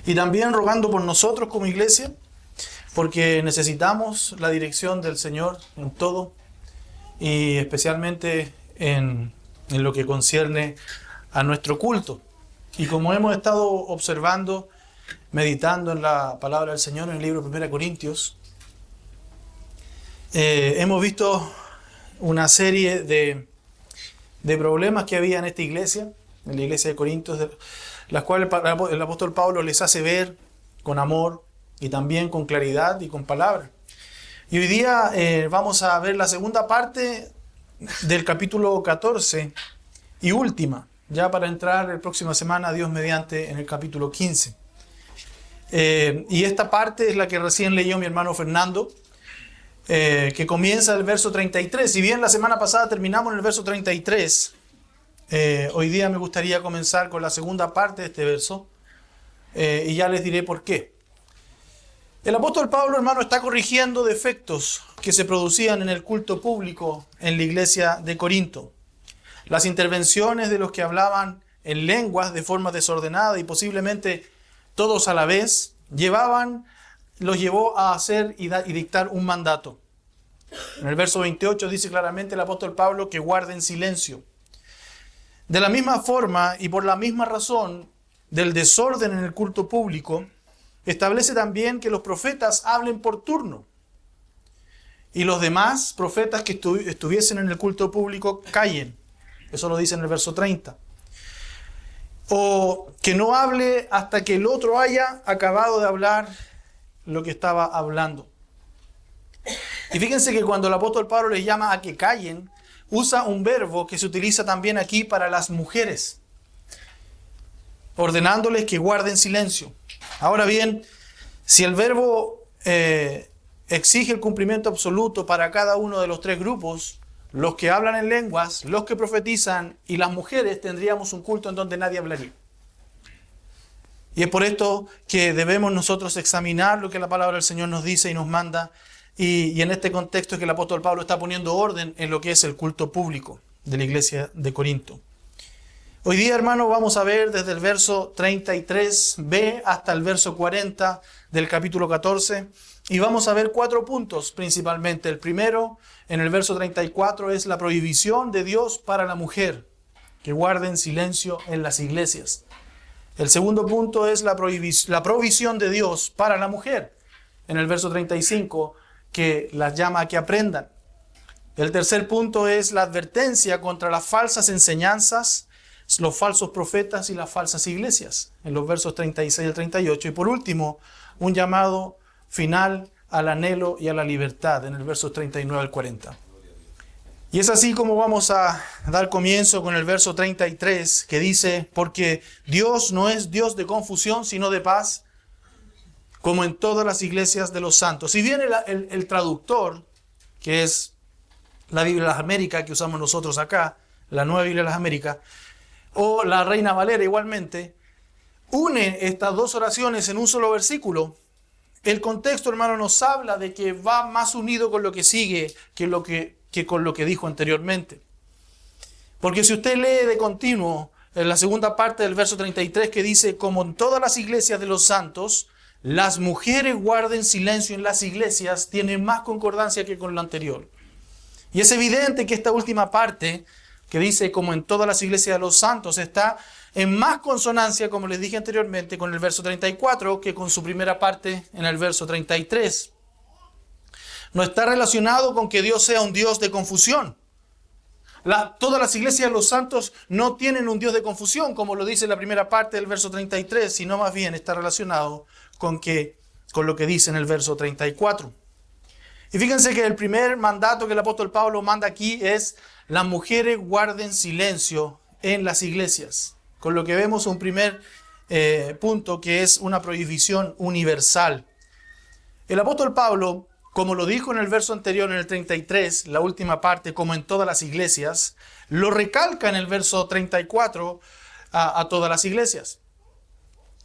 y también rogando por nosotros como iglesia, porque necesitamos la dirección del Señor en todo y especialmente en lo que concierne a nuestro culto. Y como hemos estado observando, meditando en la palabra del Señor en el libro de 1 Corintios, hemos visto una serie de problemas que había en esta iglesia, en la iglesia de Corintios, las cuales el apóstol Pablo les hace ver con amor y también con claridad y con palabra. Y hoy día vamos a ver la segunda parte del capítulo 14 y última, ya para entrar la próxima semana, Dios mediante, en el capítulo 15. Y esta parte es la que recién leyó mi hermano Fernando, que comienza el verso 33. Si bien la semana pasada terminamos en el verso 33, hoy día me gustaría comenzar con la segunda parte de este verso, y ya les diré por qué. El apóstol Pablo, hermano, está corrigiendo defectos que se producían en el culto público en la iglesia de Corinto. Las intervenciones de los que hablaban en lenguas de forma desordenada y posiblemente todos a la vez, los llevó a hacer y dictar un mandato. En el verso 28 dice claramente el apóstol Pablo que guarden silencio. De la misma forma y por la misma razón del desorden en el culto público, establece también que los profetas hablen por turno y los demás profetas que estuviesen en el culto público callen. Eso lo dice en el verso 30. O que no hable hasta que el otro haya acabado de hablar lo que estaba hablando. Y fíjense que cuando el apóstol Pablo les llama a que callen, usa un verbo que se utiliza también aquí para las mujeres, ordenándoles que guarden silencio. Ahora bien, si el verbo exige el cumplimiento absoluto para cada uno de los tres grupos, los que hablan en lenguas, los que profetizan y las mujeres, tendríamos un culto en donde nadie hablaría. Y es por esto que debemos nosotros examinar lo que la palabra del Señor nos dice y nos manda. Y en este contexto es que el apóstol Pablo está poniendo orden en lo que es el culto público de la iglesia de Corinto. Hoy día, hermano, vamos a ver desde el verso 33b hasta el verso 40 del capítulo 14. Y vamos a ver 4 puntos principalmente. El primero, en el verso 34, es la prohibición de Dios para la mujer, que guarden silencio en las iglesias. El segundo punto es la provisión de Dios para la mujer, en el verso 35, que las llama a que aprendan. El tercer punto es la advertencia contra las falsas enseñanzas, los falsos profetas y las falsas iglesias, en los versos 36 al 38. Y por último, un llamado final al anhelo y a la libertad, en el versos 39 al 40. Y es así como vamos a dar comienzo con el verso 33, que dice: porque Dios no es Dios de confusión, sino de paz, como en todas las iglesias de los santos. Si bien el traductor, que es la Biblia de las Américas que usamos nosotros acá, la Nueva Biblia de las Américas, o la Reina Valera igualmente, une estas dos oraciones en un solo versículo, el contexto, hermano, nos habla de que va más unido con lo que sigue que con lo que dijo anteriormente. Porque si usted lee de continuo en la segunda parte del verso 33, que dice: como en todas las iglesias de los santos, las mujeres guarden silencio en las iglesias, tiene más concordancia que con lo anterior. Y es evidente que esta última parte, que dice como en todas las iglesias de los santos, está en más consonancia, como les dije anteriormente, con el verso 34 que con su primera parte en el verso 33. No está relacionado con que Dios sea un Dios de confusión. Todas las iglesias de los santos no tienen un Dios de confusión, como lo dice la primera parte del verso 33, sino más bien está relacionado con lo que dice en el verso 34. Y fíjense que el primer mandato que el apóstol Pablo manda aquí es: las mujeres guarden silencio en las iglesias. Con lo que vemos un primer punto, que es una prohibición universal. El apóstol Pablo, como lo dijo en el verso anterior, en el 33, la última parte, como en todas las iglesias, lo recalca en el verso 34 a todas las iglesias.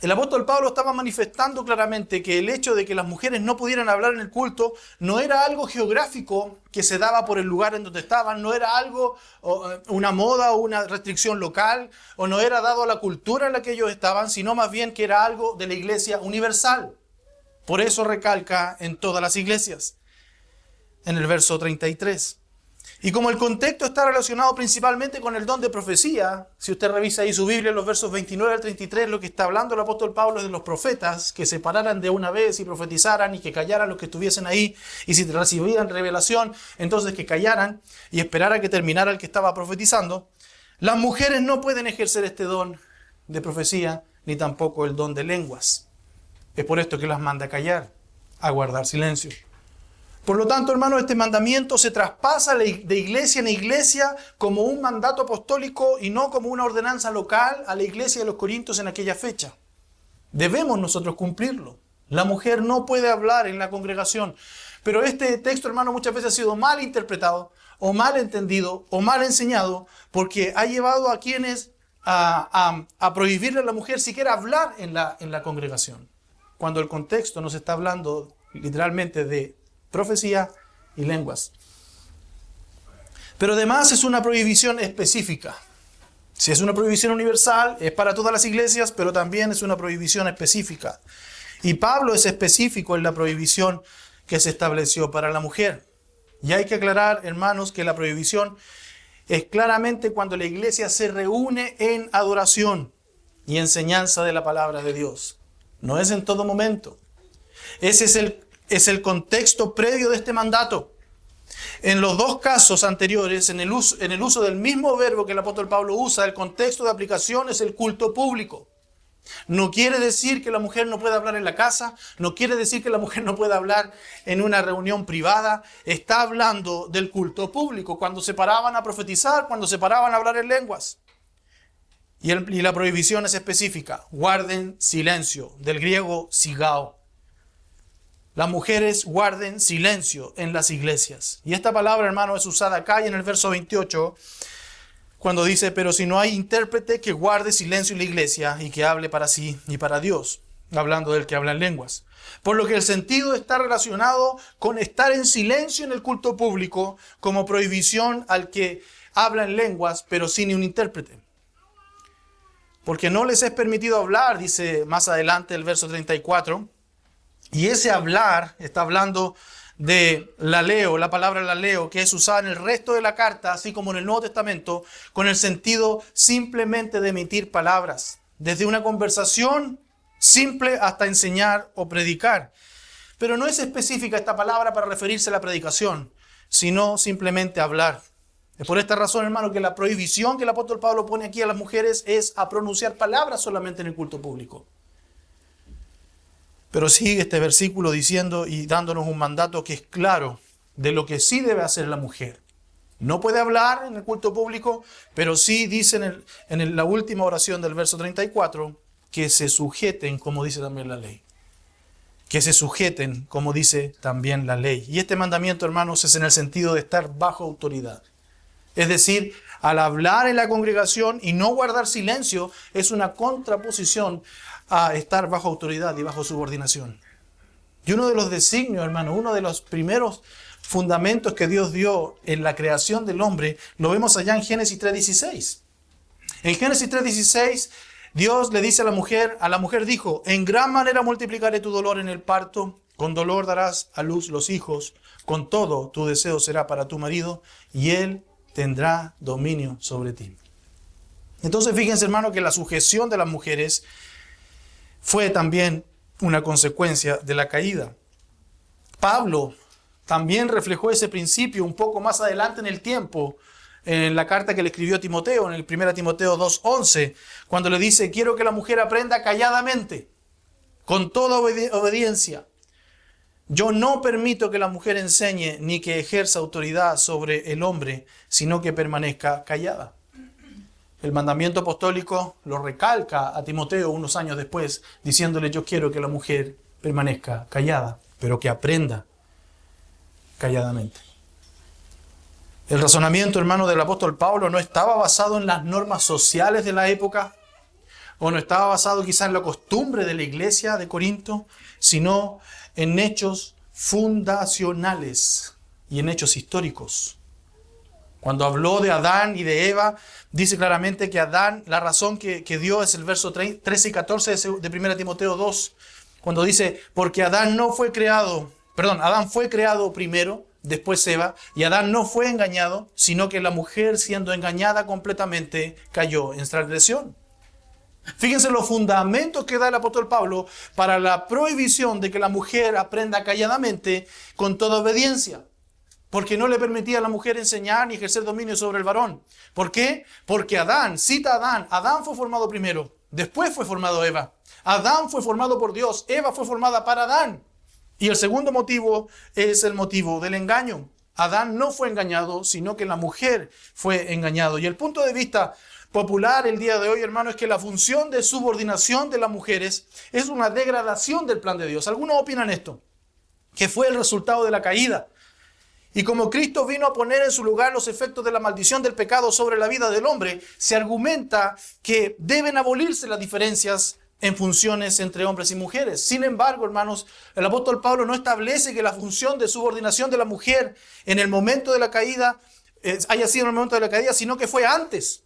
el apóstol Pablo estaba manifestando claramente que el hecho de que las mujeres no pudieran hablar en el culto no era algo geográfico que se daba por el lugar en donde estaban, no era algo, una moda o una restricción local, o no era dado a la cultura en la que ellos estaban, sino más bien que era algo de la iglesia universal. Por eso recalca en todas las iglesias, en el verso 33. Y como el contexto está relacionado principalmente con el don de profecía, si usted revisa ahí su Biblia, en los versos 29 al 33, lo que está hablando el apóstol Pablo es de los profetas que se pararan de una vez y profetizaran y que callaran los que estuviesen ahí, y si recibían revelación, entonces que callaran y esperaran que terminara el que estaba profetizando. Las mujeres no pueden ejercer este don de profecía, ni tampoco el don de lenguas. Es por esto que las manda a callar, a guardar silencio. Por lo tanto, hermanos, este mandamiento se traspasa de iglesia en iglesia como un mandato apostólico y no como una ordenanza local a la iglesia de los Corintios en aquella fecha. Debemos nosotros cumplirlo. La mujer no puede hablar en la congregación. Pero este texto, hermano, muchas veces ha sido mal interpretado, o mal entendido, o mal enseñado, porque ha llevado a quienes a prohibirle a la mujer siquiera hablar en la congregación. Cuando el contexto nos está hablando literalmente de profecía y lenguas. Pero además es una prohibición específica. Si es una prohibición universal, es para todas las iglesias, pero también es una prohibición específica. Y Pablo es específico en la prohibición que se estableció para la mujer. Y hay que aclarar, hermanos, que la prohibición es claramente cuando la iglesia se reúne en adoración y enseñanza de la palabra de Dios. No es en todo momento. Ese es el contexto previo de este mandato. En los dos casos anteriores, en el uso del mismo verbo que el apóstol Pablo usa, el contexto de aplicación es el culto público. No quiere decir que la mujer no pueda hablar en la casa, no quiere decir que la mujer no pueda hablar en una reunión privada. Está hablando del culto público, cuando se paraban a profetizar, cuando se paraban a hablar en lenguas. Y la prohibición es específica: guarden silencio, del griego sigao. Las mujeres guarden silencio en las iglesias. Y esta palabra, hermano, es usada acá y en el verso 28, cuando dice: pero si no hay intérprete, que guarde silencio en la iglesia y que hable para sí y para Dios, hablando del que habla en lenguas. Por lo que el sentido está relacionado con estar en silencio en el culto público como prohibición al que habla en lenguas, pero sin un intérprete. Porque no les es permitido hablar, dice más adelante el verso 34, y ese hablar está hablando de laleo, la palabra laleo, que es usada en el resto de la carta, así como en el Nuevo Testamento, con el sentido simplemente de emitir palabras, desde una conversación simple hasta enseñar o predicar. Pero no es específica esta palabra para referirse a la predicación, sino simplemente hablar. Es por esta razón, hermano, que la prohibición que el apóstol Pablo pone aquí a las mujeres es a pronunciar palabras solamente en el culto público. Pero sigue este versículo diciendo y dándonos un mandato que es claro de lo que sí debe hacer la mujer. No puede hablar en el culto público, pero sí dice en la última oración del verso 34 que se sujeten, como dice también la ley. Que se sujeten, como dice también la ley. Y este mandamiento, hermanos, es en el sentido de estar bajo autoridad. Es decir, al hablar en la congregación y no guardar silencio es una contraposición a estar bajo autoridad y bajo subordinación. Y uno de los designios, hermano, uno de los primeros fundamentos que Dios dio en la creación del hombre, lo vemos allá en Génesis 3:16. En Génesis 3:16, Dios le dice a la mujer dijo: en gran manera multiplicaré tu dolor en el parto, con dolor darás a luz los hijos, con todo tu deseo será para tu marido, y él tendrá dominio sobre ti. Entonces fíjense, hermano, que la sujeción de las mujeres fue también una consecuencia de la caída. Pablo también reflejó ese principio un poco más adelante en el tiempo, en la carta que le escribió a Timoteo, en el 1 Timoteo 2:11, cuando le dice: quiero que la mujer aprenda calladamente, con toda obediencia. Yo no permito que la mujer enseñe ni que ejerza autoridad sobre el hombre, sino que permanezca callada. El mandamiento apostólico lo recalca a Timoteo unos años después, diciéndole: yo quiero que la mujer permanezca callada, pero que aprenda calladamente. El razonamiento, hermano, del apóstol Pablo no estaba basado en las normas sociales de la época, o no estaba basado quizás en la costumbre de la iglesia de Corinto, sino en hechos fundacionales y en hechos históricos. Cuando habló de Adán y de Eva, dice claramente que Adán, la razón que dio es el verso 13 y 14 de 1 Timoteo 2, cuando dice, porque Adán fue creado primero, después Eva, y Adán no fue engañado, sino que la mujer, siendo engañada completamente, cayó en transgresión. Fíjense los fundamentos que da el apóstol Pablo para la prohibición de que la mujer aprenda calladamente con toda obediencia. Porque no le permitía a la mujer enseñar ni ejercer dominio sobre el varón. ¿Por qué? Porque Adán, cita a Adán, Adán fue formado primero, después fue formado Eva. Adán fue formado por Dios, Eva fue formada para Adán. Y el segundo motivo es el motivo del engaño. Adán no fue engañado, sino que la mujer fue engañado. Y el punto de vista popular el día de hoy, hermano, es que la función de subordinación de las mujeres es una degradación del plan de Dios. Algunos opinan esto, que fue el resultado de la caída. Y como Cristo vino a poner en su lugar los efectos de la maldición del pecado sobre la vida del hombre, se argumenta que deben abolirse las diferencias en funciones entre hombres y mujeres. Sin embargo, hermanos, el apóstol Pablo no establece que la función de subordinación de la mujer en el momento de la caída haya sido en el momento de la caída, sino que fue antes.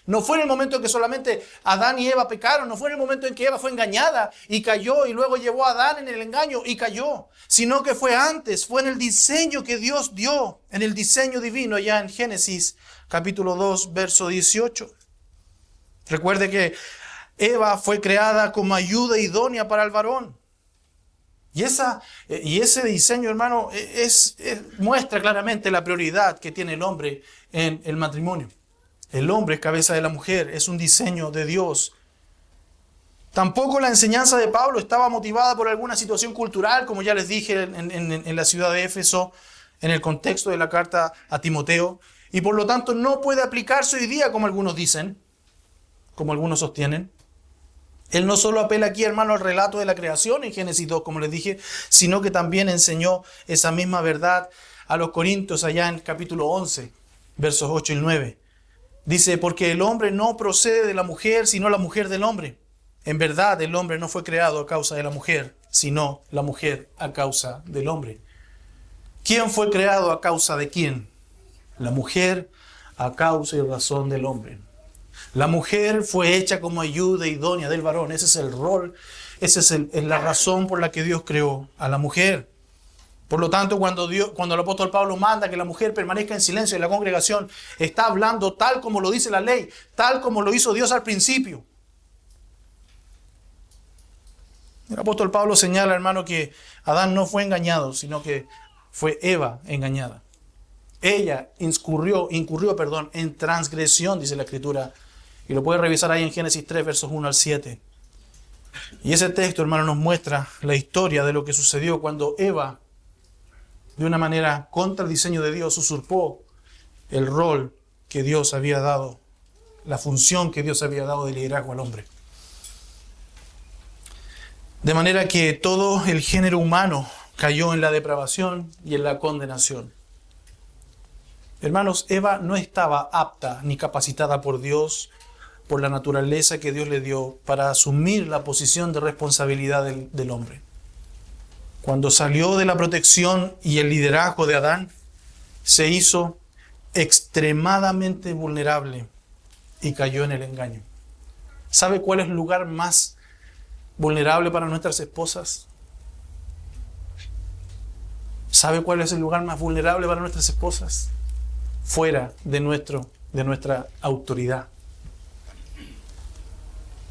No fue en el momento en que solamente Adán y Eva pecaron, no fue en el momento en que Eva fue engañada y cayó y luego llevó a Adán en el engaño y cayó, sino que fue antes, fue en el diseño que Dios dio, en el diseño divino, allá en Génesis capítulo 2, verso 18. Recuerde que Eva fue creada como ayuda idónea para el varón. Y ese diseño, hermano, muestra claramente la prioridad que tiene el hombre en el matrimonio. El hombre es cabeza de la mujer, es un diseño de Dios. Tampoco la enseñanza de Pablo estaba motivada por alguna situación cultural, como ya les dije en la ciudad de Éfeso, en el contexto de la carta a Timoteo, y por lo tanto no puede aplicarse hoy día como algunos dicen, como algunos sostienen. Él no solo apela aquí, hermano, al relato de la creación en Génesis 2, como les dije, sino que también enseñó esa misma verdad a los corintios allá en capítulo 11, versos 8 y 9. Dice, porque el hombre no procede de la mujer, sino la mujer del hombre. En verdad, el hombre no fue creado a causa de la mujer, sino la mujer a causa del hombre. ¿Quién fue creado a causa de quién? La mujer a causa y razón del hombre. La mujer fue hecha como ayuda idónea del varón. Ese es el rol, esa es la razón por la que Dios creó a la mujer. Por lo tanto, cuando el apóstol Pablo manda que la mujer permanezca en silencio en la congregación, está hablando tal como lo dice la ley, tal como lo hizo Dios al principio. El apóstol Pablo señala, hermano, que Adán no fue engañado, sino que fue Eva engañada. Ella incurrió en transgresión, dice la Escritura. Y lo puede revisar ahí en Génesis 3, versos 1 al 7. Y ese texto, hermano, nos muestra la historia de lo que sucedió cuando Eva, de una manera contra el diseño de Dios, usurpó el rol que Dios había dado, la función que Dios había dado de liderazgo al hombre. De manera que todo el género humano cayó en la depravación y en la condenación. Hermanos, Eva no estaba apta ni capacitada por Dios, por la naturaleza que Dios le dio, para asumir la posición de responsabilidad del hombre. Cuando salió de la protección y el liderazgo de Adán, se hizo extremadamente vulnerable y cayó en el engaño. ¿Sabe cuál es el lugar más vulnerable para nuestras esposas? ¿Sabe cuál es el lugar más vulnerable para nuestras esposas? Fuera de nuestra autoridad.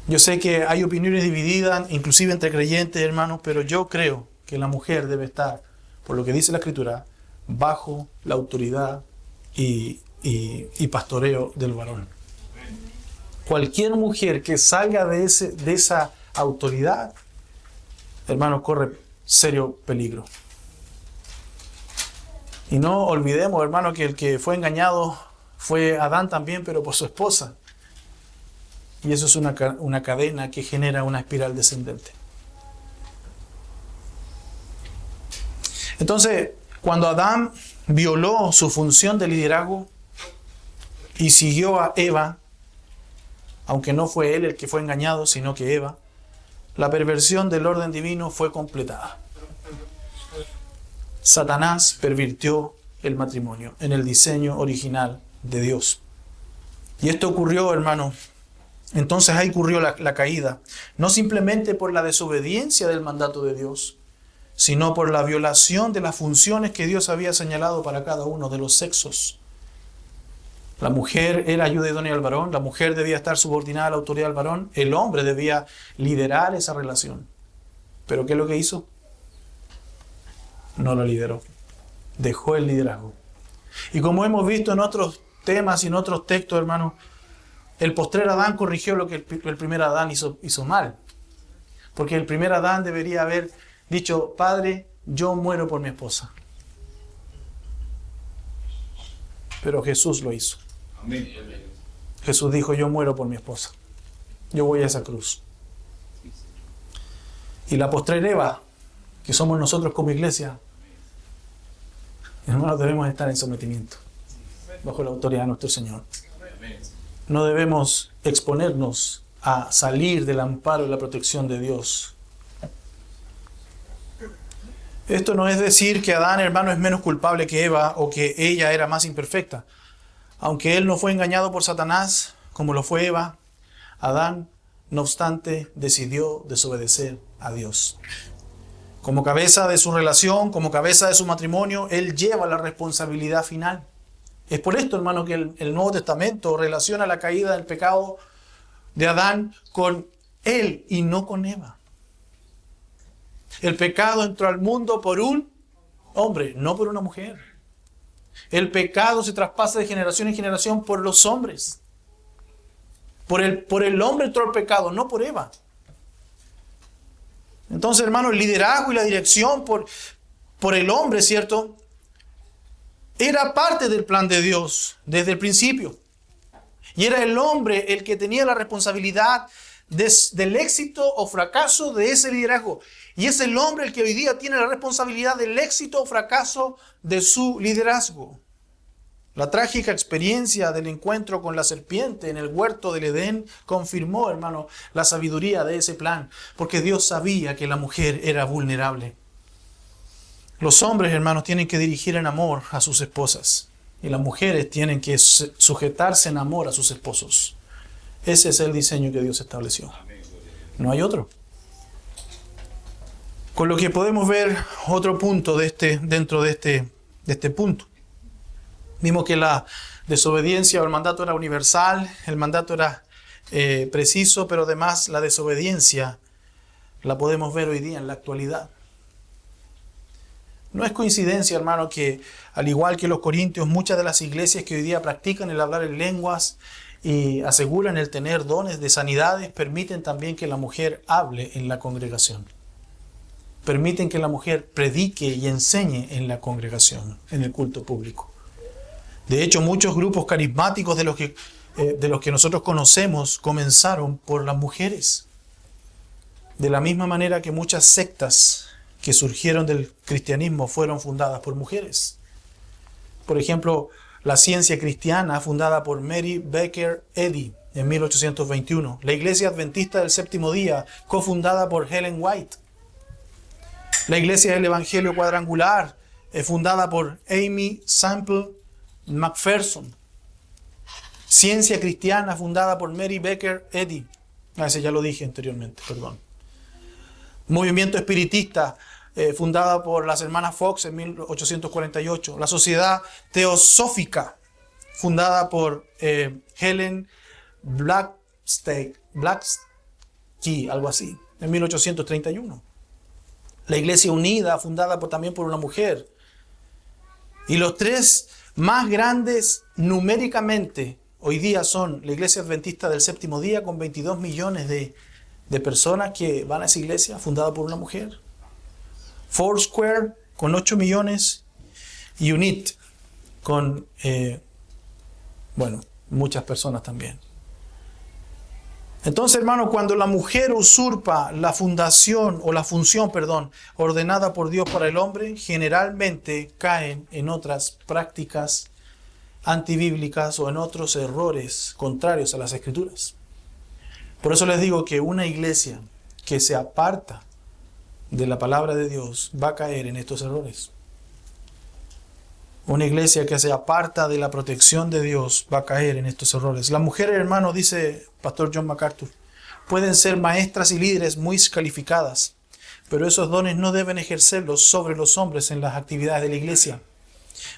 Yo sé que hay opiniones divididas, inclusive entre creyentes, hermanos, pero yo creo que la mujer debe estar, por lo que dice la Escritura, bajo la autoridad y pastoreo del varón. Cualquier mujer que salga de esa autoridad, hermanos, corre serio peligro. Y no olvidemos, hermano, que el que fue engañado fue Adán también, pero por su esposa. Y eso es una cadena que genera una espiral descendente. Entonces, cuando Adán violó su función de liderazgo y siguió a Eva, aunque no fue él el que fue engañado, sino que Eva, la perversión del orden divino fue completada. Satanás pervirtió el matrimonio en el diseño original de Dios. Y esto ocurrió, hermano. Entonces ahí ocurrió la caída, no simplemente por la desobediencia del mandato de Dios, sino por la violación de las funciones que Dios había señalado para cada uno de los sexos. La mujer era ayuda idónea al varón, la mujer debía estar subordinada a la autoridad del varón, el hombre debía liderar esa relación. ¿Pero qué es lo que hizo? No lo lideró, dejó el liderazgo. Y como hemos visto en otros temas y en otros textos, hermano, el postrer Adán corrigió lo que el primer Adán hizo mal. Porque el primer Adán debería haber dicho: Padre, yo muero por mi esposa. Pero Jesús lo hizo. Amén. Jesús dijo: yo muero por mi esposa. Yo voy a esa cruz. Y la postrer Eva, que somos nosotros como iglesia, hermanos, debemos estar en sometimiento bajo la autoridad de nuestro Señor. No debemos exponernos a salir del amparo y la protección de Dios. Esto no es decir que Adán, hermano, es menos culpable que Eva o que ella era más imperfecta. Aunque él no fue engañado por Satanás, como lo fue Eva, Adán, no obstante, decidió desobedecer a Dios. Como cabeza de su relación, como cabeza de su matrimonio, él lleva la responsabilidad final. Es por esto, hermano, que el Nuevo Testamento relaciona la caída del pecado de Adán con él y no con Eva. El pecado entró al mundo por un hombre, no por una mujer. El pecado se traspasa de generación en generación por los hombres. Por el hombre entró el pecado, no por Eva. Entonces, hermano, el liderazgo y la dirección por el hombre, ¿cierto?, era parte del plan de Dios desde el principio. Y era el hombre el que tenía la responsabilidad del éxito o fracaso de ese liderazgo. Y es el hombre el que hoy día tiene la responsabilidad del éxito o fracaso de su liderazgo. La trágica experiencia del encuentro con la serpiente en el huerto del Edén confirmó, hermano, la sabiduría de ese plan, porque Dios sabía que la mujer era vulnerable. Los hombres, hermanos, tienen que dirigir en amor a sus esposas, y las mujeres tienen que sujetarse en amor a sus esposos. Ese es el diseño que Dios estableció. No hay otro. Con lo que podemos ver otro punto dentro de este punto. Vimos que la desobediencia o el mandato era universal, el mandato era preciso, pero además la desobediencia la podemos ver hoy día en la actualidad. No es coincidencia, hermano, que al igual que los corintios, muchas de las iglesias que hoy día practican el hablar en lenguas y aseguran el tener dones de sanidades, permiten también que la mujer hable en la congregación. Permiten que la mujer predique y enseñe en la congregación, en el culto público. De hecho, muchos grupos carismáticos de los que nosotros conocemos comenzaron por las mujeres. De la misma manera que muchas sectas que surgieron del cristianismo fueron fundadas por mujeres. Por ejemplo, la ciencia cristiana fundada por Mary Baker Eddy en 1821. La Iglesia Adventista del Séptimo Día, cofundada por Ellen White. La Iglesia del Evangelio Cuadrangular, fundada por Amy Sample McPherson. Ciencia cristiana fundada por Mary Baker Eddy. Ese ya lo dije anteriormente, perdón. Movimiento espiritista fundada por las hermanas Fox en 1848. La Sociedad Teosófica fundada por Helen Blavatsky, algo así, en 1831. La Iglesia Unida fundada también por una mujer. Y los tres más grandes numéricamente hoy día son la Iglesia Adventista del Séptimo Día, con 22 millones de personas que van a esa iglesia, fundada por una mujer. Foursquare, con 8 millones. Y UNIT, con, muchas personas también. Entonces, hermano, cuando la mujer usurpa la función ordenada por Dios para el hombre, generalmente caen en otras prácticas antibíblicas o en otros errores contrarios a las Escrituras. Por eso les digo que una iglesia que se aparta de la palabra de Dios va a caer en estos errores. Una iglesia que se aparta de la protección de Dios va a caer en estos errores. Las mujeres, hermanos, dice Pastor John MacArthur, pueden ser maestras y líderes muy calificadas, pero esos dones no deben ejercerlos sobre los hombres en las actividades de la iglesia.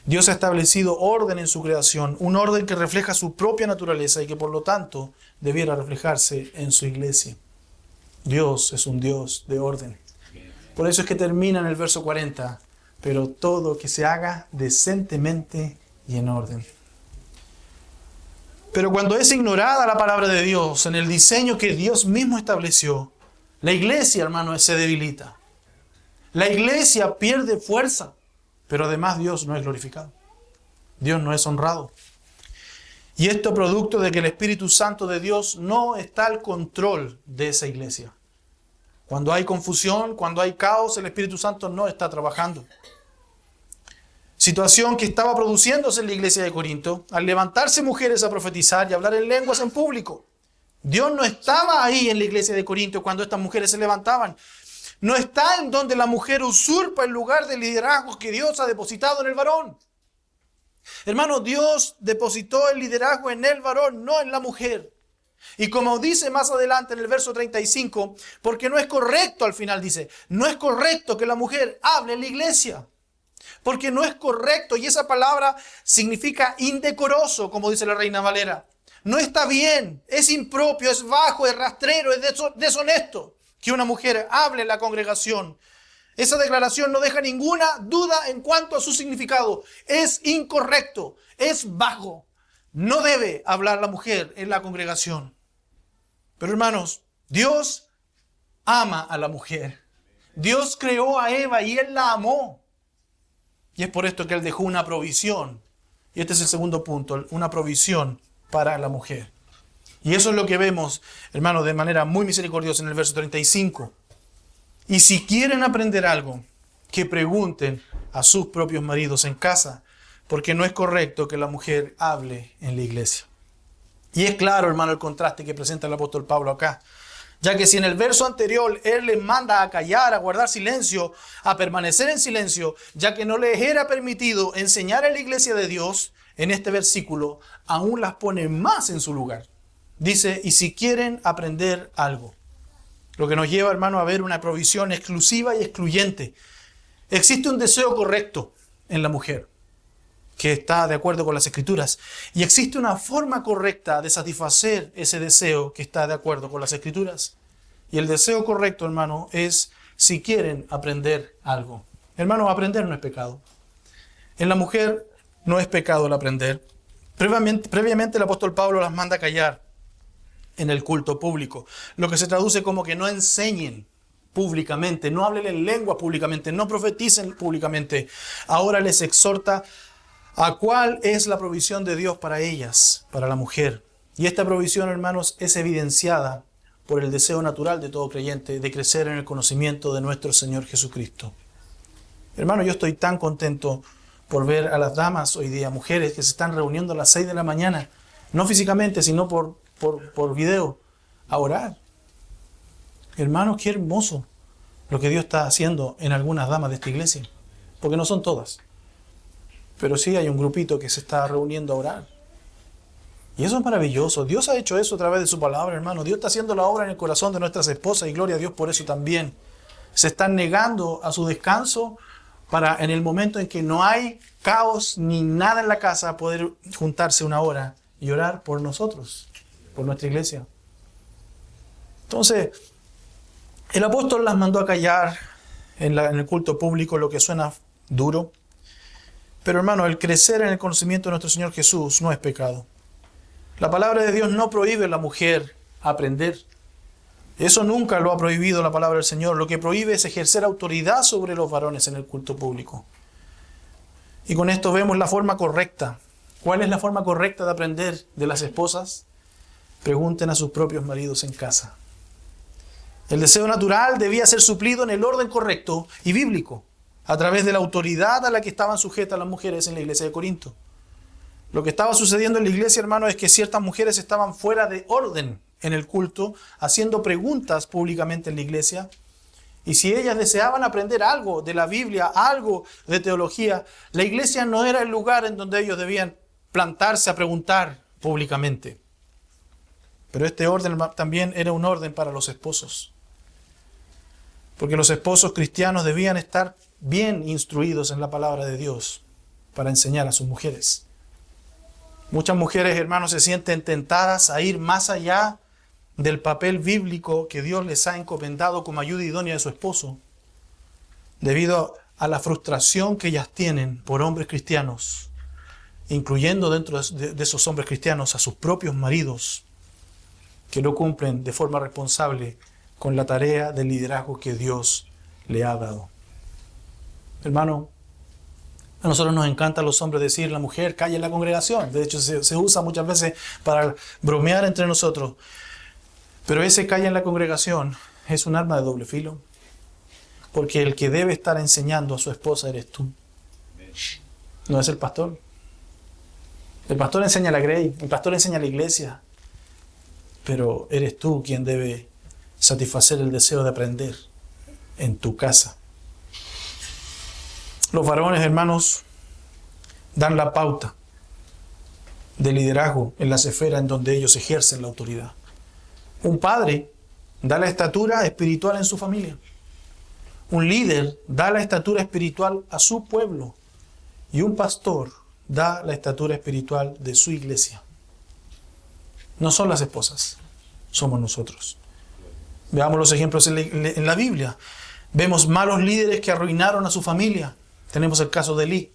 Dios ha establecido orden en su creación, un orden que refleja su propia naturaleza y que por lo tanto debiera reflejarse en su iglesia. Dios es un Dios de orden. Por eso es que termina en el verso 40, pero todo que se haga decentemente y en orden. Pero cuando es ignorada la palabra de Dios en el diseño que Dios mismo estableció, la iglesia, hermano, se debilita. La iglesia pierde fuerza, pero además Dios no es glorificado. Dios no es honrado. Y esto producto de que el Espíritu Santo de Dios no está al control de esa iglesia. Cuando hay confusión, cuando hay caos, el Espíritu Santo no está trabajando. Situación que estaba produciéndose en la iglesia de Corinto, al levantarse mujeres a profetizar y hablar en lenguas en público. Dios no estaba ahí en la iglesia de Corinto cuando estas mujeres se levantaban. No está en donde la mujer usurpa el lugar de liderazgo que Dios ha depositado en el varón. Hermano, Dios depositó el liderazgo en el varón, no en la mujer. Y como dice más adelante en el verso 35, porque no es correcto, al final dice, no es correcto que la mujer hable en la iglesia. Porque no es correcto, y esa palabra significa indecoroso, como dice la Reina Valera. No está bien, es impropio, es bajo, es rastrero, es deshonesto que una mujer hable en la congregación. Esa declaración no deja ninguna duda en cuanto a su significado. Es incorrecto, es bajo. No debe hablar la mujer en la congregación. Pero hermanos, Dios ama a la mujer. Dios creó a Eva y Él la amó. Y es por esto que Él dejó una provisión. Y este es el segundo punto, una provisión para la mujer. Y eso es lo que vemos, hermanos, de manera muy misericordiosa en el verso 35. Y si quieren aprender algo, que pregunten a sus propios maridos en casa, porque no es correcto que la mujer hable en la iglesia. Y es claro, hermano, el contraste que presenta el apóstol Pablo acá. Ya que si en el verso anterior él les manda a callar, a guardar silencio, a permanecer en silencio, ya que no les era permitido enseñar en la iglesia de Dios, en este versículo aún las pone más en su lugar. Dice, y si quieren aprender algo. Lo que nos lleva, hermano, a ver una provisión exclusiva y excluyente. Existe un deseo correcto en la mujer, que está de acuerdo con las Escrituras. Y existe una forma correcta de satisfacer ese deseo que está de acuerdo con las Escrituras. Y el deseo correcto, hermano, es si quieren aprender algo. Hermano, aprender no es pecado. En la mujer no es pecado el aprender. Previamente el apóstol Pablo las manda a callar en el culto público. Lo que se traduce como que no enseñen públicamente, no hablen en lengua públicamente, no profeticen públicamente. Ahora les exhorta a cuál es la provisión de Dios para ellas, para la mujer. Y esta provisión, hermanos, es evidenciada por el deseo natural de todo creyente de crecer en el conocimiento de nuestro Señor Jesucristo. Hermano, yo estoy tan contento por ver a las damas hoy día, mujeres que se están reuniendo a las 6 de la mañana, no físicamente, sino por video, a orar. Hermanos, qué hermoso lo que Dios está haciendo en algunas damas de esta iglesia, porque no son todas. Pero sí hay un grupito que se está reuniendo a orar. Y eso es maravilloso. Dios ha hecho eso a través de su palabra, hermano. Dios está haciendo la obra en el corazón de nuestras esposas y gloria a Dios por eso también. Se están negando a su descanso para en el momento en que no hay caos ni nada en la casa poder juntarse una hora y orar por nosotros, por nuestra iglesia. Entonces, el apóstol las mandó a callar en el culto público, lo que suena duro. Pero hermano, el crecer en el conocimiento de nuestro Señor Jesús no es pecado. La palabra de Dios no prohíbe a la mujer aprender. Eso nunca lo ha prohibido la palabra del Señor. Lo que prohíbe es ejercer autoridad sobre los varones en el culto público. Y con esto vemos la forma correcta. ¿Cuál es la forma correcta de aprender de las esposas? Pregunten a sus propios maridos en casa. El deseo natural debía ser suplido en el orden correcto y bíblico, a través de la autoridad a la que estaban sujetas las mujeres en la iglesia de Corinto. Lo que estaba sucediendo en la iglesia, hermano, es que ciertas mujeres estaban fuera de orden en el culto, haciendo preguntas públicamente en la iglesia. Y si ellas deseaban aprender algo de la Biblia, algo de teología, la iglesia no era el lugar en donde ellos debían plantarse a preguntar públicamente. Pero este orden también era un orden para los esposos. Porque los esposos cristianos debían estar bien instruidos en la palabra de Dios para enseñar a sus mujeres. Muchas mujeres, hermanos, se sienten tentadas a ir más allá del papel bíblico que Dios les ha encomendado como ayuda idónea de su esposo, debido a la frustración que ellas tienen por hombres cristianos, incluyendo dentro de esos hombres cristianos a sus propios maridos, que no cumplen de forma responsable con la tarea del liderazgo que Dios le ha dado. Hermano, a nosotros nos encanta a los hombres decir, la mujer calla en la congregación. De hecho, se usa muchas veces para bromear entre nosotros. Pero ese calla en la congregación es un arma de doble filo. Porque el que debe estar enseñando a su esposa eres tú. No es el pastor. El pastor enseña a la grey, el pastor enseña a la iglesia. Pero eres tú quien debe satisfacer el deseo de aprender en tu casa. Los varones, hermanos, dan la pauta de liderazgo en las esferas en donde ellos ejercen la autoridad. Un padre da la estatura espiritual en su familia. Un líder da la estatura espiritual a su pueblo. Y un pastor da la estatura espiritual de su iglesia. No son las esposas, somos nosotros. Veamos los ejemplos en la Biblia. Vemos malos líderes que arruinaron a su familia. Tenemos el caso de Elí.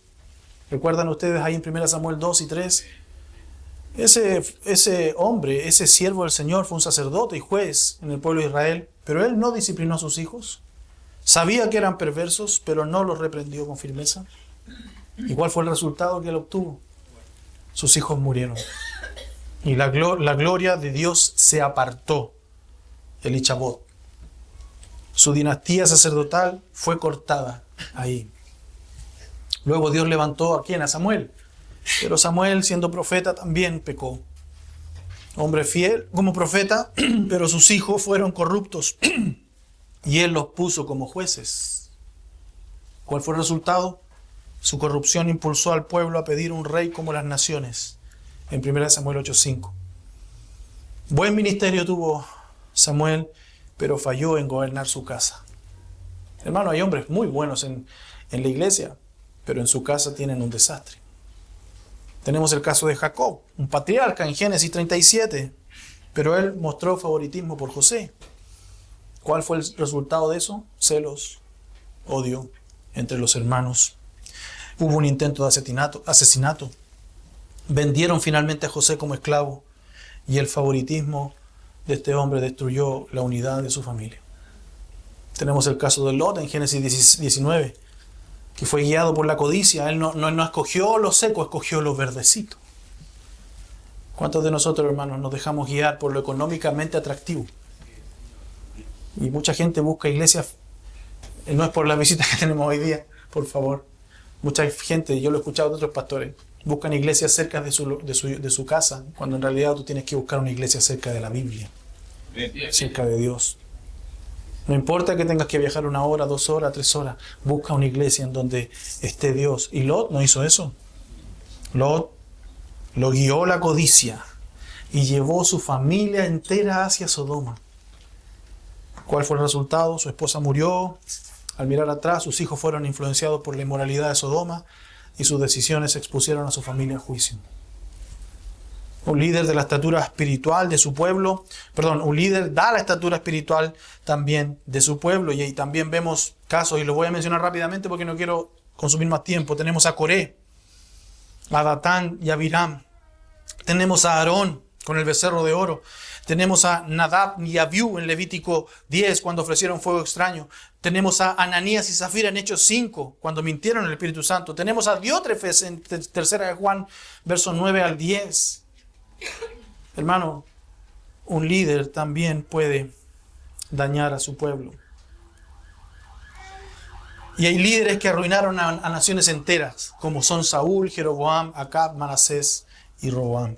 ¿Recuerdan ustedes ahí en 1 Samuel 2 y 3? Ese hombre, ese siervo del Señor, fue un sacerdote y juez en el pueblo de Israel, pero él no disciplinó a sus hijos. Sabía que eran perversos, pero no los reprendió con firmeza. ¿Y cuál fue el resultado que él obtuvo? Sus hijos murieron. Y la gloria de Dios se apartó. Elichabod. Su dinastía sacerdotal fue cortada ahí. Luego Dios levantó ¿a quién? A Samuel. Pero Samuel, siendo profeta, también pecó. Hombre fiel como profeta, pero sus hijos fueron corruptos. Y él los puso como jueces. ¿Cuál fue el resultado? Su corrupción impulsó al pueblo a pedir un rey como las naciones. En 1 Samuel 8:5. Buen ministerio tuvo Samuel, pero falló en gobernar su casa. Hermano, hay hombres muy buenos en la iglesia, pero en su casa tienen un desastre. Tenemos el caso de Jacob, un patriarca en Génesis 37, pero él mostró favoritismo por José. ¿Cuál fue el resultado de eso? Celos, odio entre los hermanos. Hubo un intento de asesinato. Vendieron finalmente a José como esclavo y el favoritismo de este hombre destruyó la unidad de su familia. Tenemos el caso de Lot en Génesis 19, que fue guiado por la codicia. Él no escogió lo seco, escogió lo verdecito. ¿Cuántos de nosotros, hermanos, nos dejamos guiar por lo económicamente atractivo? Y mucha gente busca iglesias, no es por las visitas que tenemos hoy día, por favor. Mucha gente, yo lo he escuchado de otros pastores, buscan iglesias cerca de su casa, cuando en realidad tú tienes que buscar una iglesia cerca de la Biblia, cerca de Dios. No importa que tengas que viajar 1 hora, 2 horas, 3 horas, busca una iglesia en donde esté Dios. Y Lot no hizo eso. Lot lo guió la codicia y llevó su familia entera hacia Sodoma. ¿Cuál fue el resultado? Su esposa murió. Al mirar atrás, sus hijos fueron influenciados por la inmoralidad de Sodoma y sus decisiones expusieron a su familia a juicio. Un líder de la estatura espiritual de su pueblo, un líder da la estatura espiritual también de su pueblo. Y ahí también vemos casos, y los voy a mencionar rápidamente porque no quiero consumir más tiempo. Tenemos a Coré, a Datán y a Abiram. Tenemos a Aarón con el becerro de oro. Tenemos a Nadab y Abiú en Levítico 10 cuando ofrecieron fuego extraño. Tenemos a Ananías y Zafira en Hechos 5 cuando mintieron al Espíritu Santo. Tenemos a Diótrefes en 3 de Juan, versos 9 al 10. Hermano, un líder también puede dañar a su pueblo. Y hay líderes que arruinaron a naciones enteras, como son Saúl, Jeroboam, Acab, Manasés y Roboam.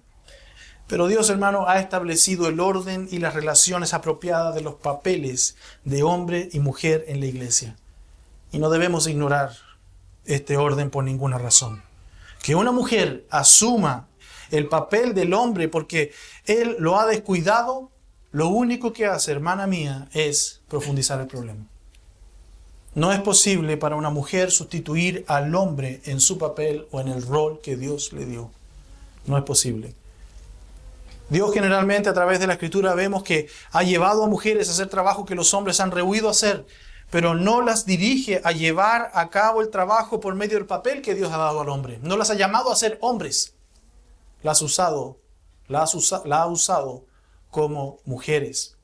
Pero Dios, hermano, ha establecido el orden y las relaciones apropiadas de los papeles de hombre y mujer en la iglesia. Y no debemos ignorar este orden por ninguna razón. Que una mujer asuma el papel del hombre porque él lo ha descuidado, lo único que hace, hermana mía, es profundizar el problema. No es posible para una mujer sustituir al hombre en su papel o en el rol que Dios le dio. No es posible. Dios generalmente a través de la Escritura vemos que ha llevado a mujeres a hacer trabajo que los hombres han rehuido hacer, pero no las dirige a llevar a cabo el trabajo por medio del papel que Dios ha dado al hombre. No las ha llamado a ser hombres. La ha usado como mujeres.